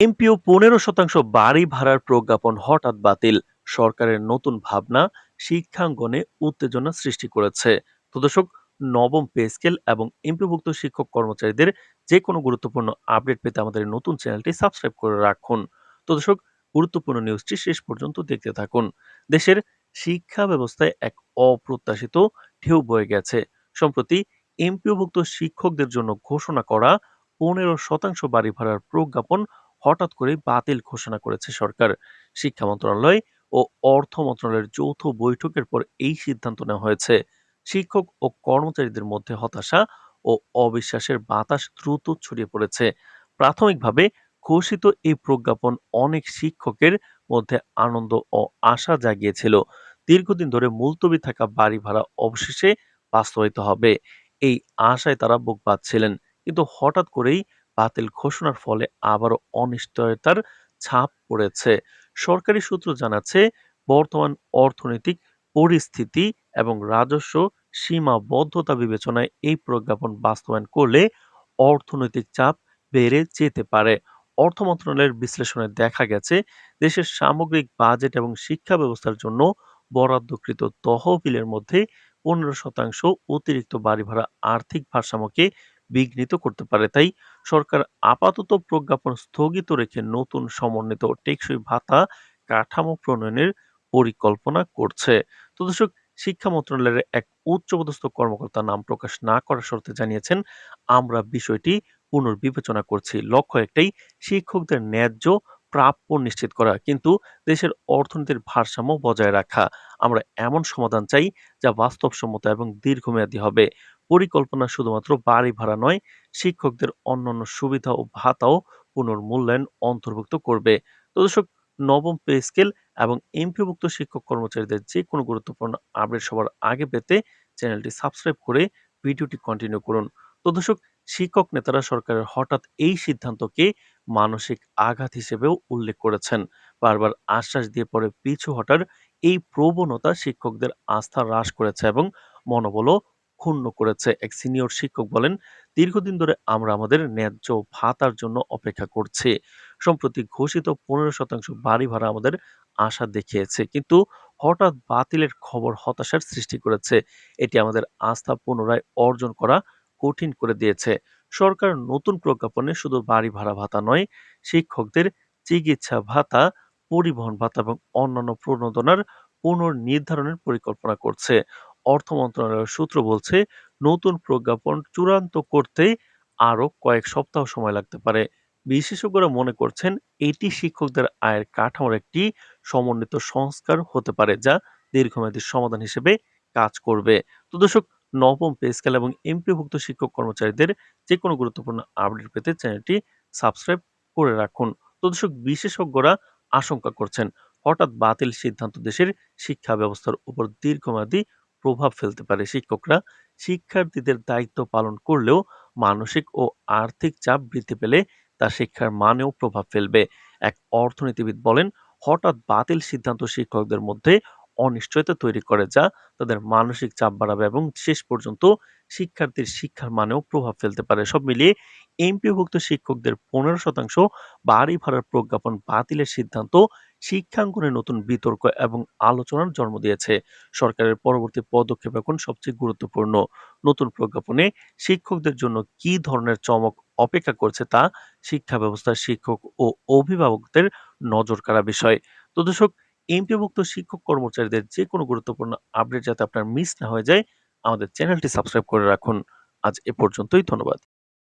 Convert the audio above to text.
MPO 15% বাড়ি ভাড়ার প্রজ্ঞাপন হঠাৎ বাতিল। সরকারের নতুন ভাবনা শিক্ষাঙ্গনে উত্তেজনা সৃষ্টি করেছে। তো দর্শক, নবম পে স্কেল এবং এমপিওভুক্ত শিক্ষক কর্মচারীদের যে কোনো গুরুত্বপূর্ণ আপডেট পেতে আমাদের নতুন চ্যানেলটি সাবস্ক্রাইব করে রাখুন। তো দর্শক, গুরুত্বপূর্ণ নিউজটি শেষ পর্যন্ত দেখতে থাকুন। দেশের শিক্ষা ব্যবস্থায় এক অপ্রত্যাশিত ঢেউ বয়ে গেছে। সম্প্রতি এমপিওভুক্ত শিক্ষকদের জন্য ঘোষণা করা 15% বাড়ি ভাড়ার প্রজ্ঞাপন হঠাৎ করে বাতিল ঘোষণা করেছে সরকার। শিক্ষা মন্ত্রণালয় ও অর্থ মন্ত্রণালয়ের যৌথ বৈঠকের পর এই সিদ্ধান্ত নেওয়া হয়েছে। শিক্ষক ও কর্মচারীদের মধ্যে হতাশা ও অবিশ্বাসের বাতাস দ্রুত ছড়িয়ে পড়েছে। প্রাথমিকভাবে ঘোষিত এই প্রজ্ঞাপন অনেক শিক্ষকের মধ্যে আনন্দ ও আশা জাগিয়েছিল। দীর্ঘদিন ধরে মুলতবি থাকা বাড়ি ভাড়া অবশেষে বাস্তবায়িত হবে, এই আশায় তারা বুক বাঁধছিলেন। কিন্তু হঠাৎ করেই বাতিল ঘোষণার ফলে আবারও অনিশ্চয়তার ছাপ পড়েছে। সরকারি সূত্র জানাচ্ছে, বর্তমান অর্থনৈতিক পরিস্থিতি এবং রাজস্ব সীমাবদ্ধতা বিবেচনায় এই প্রজ্ঞাপন বাস্তবায়ন করলে অর্থনৈতিক চাপ বেড়ে যেতে পারে। অর্থ মন্ত্রণালয়ের বিশ্লেষণে দেখা গেছে, দেশের সামগ্রিক বাজেট এবং শিক্ষা ব্যবস্থার জন্য বরাদ্দকৃত তহবিলের মধ্যে 15% অতিরিক্ত বাড়ি ভাড়া আর্থিক ভারসাম্যকে বিঘ্নিত করতে পারে। তাই সরকার আপাতত প্রজ্ঞাপন স্থগিত রেখে নতুন সমন্বিত ও টেকসই ভাতা কাঠামো প্রণয়নের পরিকল্পনা করছে। তো দর্শক, শিক্ষা মন্ত্রণালয়ের এক উচ্চপদস্থ কর্মকর্তা নাম প্রকাশ না করার শর্তে জানিয়েছেন, আমরা বিষয়টি পুনর্বিবেচনা করছি। লক্ষ্য একটাই, শিক্ষকদের ন্যায্য প্রাপ্য নিশ্চিত করা, কিন্তু দেশের অর্থনীতির ভারসাম্য বজায় রাখা। আমরা এমন সমাধান চাই যা বাস্তবসম্মত এবং দীর্ঘমেয়াদী হবে। পরিকল্পনা শুধুমাত্র বাড়ি ভাড়া নয়, শিক্ষকদের অন্যান্য সুবিধা ও ভাতাও পুনর্মূল্যায়ন অন্তর্ভুক্ত করবে। তো দর্শক, নবম পে স্কেল এবং এমপিওভুক্ত শিক্ষক কর্মচারীদের যে কোনো গুরুত্বপূর্ণ আপডেট সবার আগে পেতে চ্যানেলটি সাবস্ক্রাইব করে ভিডিওটি কন্টিনিউ করুন। তো দর্শক, শিক্ষক নেতারা সরকারের হঠাৎ এই সিদ্ধান্তকে মানসিক আঘাত হিসেবেও উল্লেখ করেছেন। বারবার আশ্বাস দিয়ে পরে পিছু হটার এই প্রবণতা শিক্ষকদের আস্থা হ্রাস করেছে এবং মনোবলও ক্ষুণ্ণ করেছে। এক সিনিয়র শিক্ষক বলেন, দীর্ঘদিন ধরে আমরা আমাদের ন্যায্য ভাতার জন্য অপেক্ষা করছি। সম্প্রতি ঘোষিত 15% বাড়ি ভাড়া আমাদের আশা দেখিয়েছে, কিন্তু হঠাৎ বাতিলের খবর হতাশার সৃষ্টি করেছে। এটি আমাদের আস্থা পুনরায় অর্জন করা কঠিন করে দিয়েছে। সরকার নতুন প্রজ্ঞাপনে শুধু বাড়ি ভাড়া ভাতা নয়, শিক্ষকদের চিকিৎসা ভাতা, পরিবহন ভাতা এবং অন্যান্য প্রণোদনার পুনর্নির্ধারণের পরিকল্পনা করছে। অর্থ মন্ত্রণালয়ের সূত্র বলছে, নতুন প্রজ্ঞাপন চূড়ান্ত করতে আরো কয়েক সপ্তাহ সময় লাগতে পারে। বিশেষজ্ঞরা মনে করছেন, এটি শিক্ষকদের আয়ের কাঠামোর একটি সমন্বিত সংস্কার হতে পারে, যা দীর্ঘমেয়াদী সমাধান হিসেবে কাজ করবে। তো দর্শক, নবম পে স্কেল এবং এমপিওভুক্ত শিক্ষক কর্মচারীদের যে কোনো গুরুত্বপূর্ণ আপডেট পেতে চ্যানেলটি সাবস্ক্রাইব করে রাখুন। তো দর্শক, বিশেষজ্ঞরা আশঙ্কা করছেন, হঠাৎ বাতিল সিদ্ধান্ত দেশের শিক্ষা ব্যবস্থার উপর দীর্ঘমেয়াদী প্রভাব ফেলতে পারে। শিক্ষকরা শিক্ষার্থীদের দায়িত্ব পালন করলেও মানসিক ও আর্থিক চাপ বৃদ্ধি পেলে তা শিক্ষার মানেও প্রভাব ফেলবে। এক অর্থনীতিবিদ বলেন, হঠাৎ বাতিল সিদ্ধান্ত শিক্ষকদের মধ্যে অনিশ্চয়তা তৈরি করে, যা তাদের মানসিক চাপ বাড়াবে এবং শেষ পর্যন্ত শিক্ষার্থীর শিক্ষার মানেও প্রভাব ফেলতে পারে। সব মিলিয়ে এমপিওভুক্ত শিক্ষকদের 15% বাড়ি ভাড়ার প্রজ্ঞাপন বাতিলের সিদ্ধান্ত শিক্ষাঙ্গনে নতুন বিতর্ক এবং আলোচনার জন্ম দিয়েছে। সরকারের পরবর্তী পদক্ষেপ এখন সবচেয়ে গুরুত্বপূর্ণ। নতুন প্রজ্ঞাপনে শিক্ষকদের জন্য কি ধরনের চমক অপেক্ষা করছে তা শিক্ষা ব্যবস্থার শিক্ষক ও অভিভাবকদের নজর কাড়া বিষয়। তো দর্শক, এমপিওভুক্ত শিক্ষক কর্মচারীদের যে কোনো গুরুত্বপূর্ণ আপডেট যাতে আপনার মিস না হয়ে যায়, আমাদের চ্যানেলটি সাবস্ক্রাইব করে রাখুন। আজ এ পর্যন্তই। ধন্যবাদ।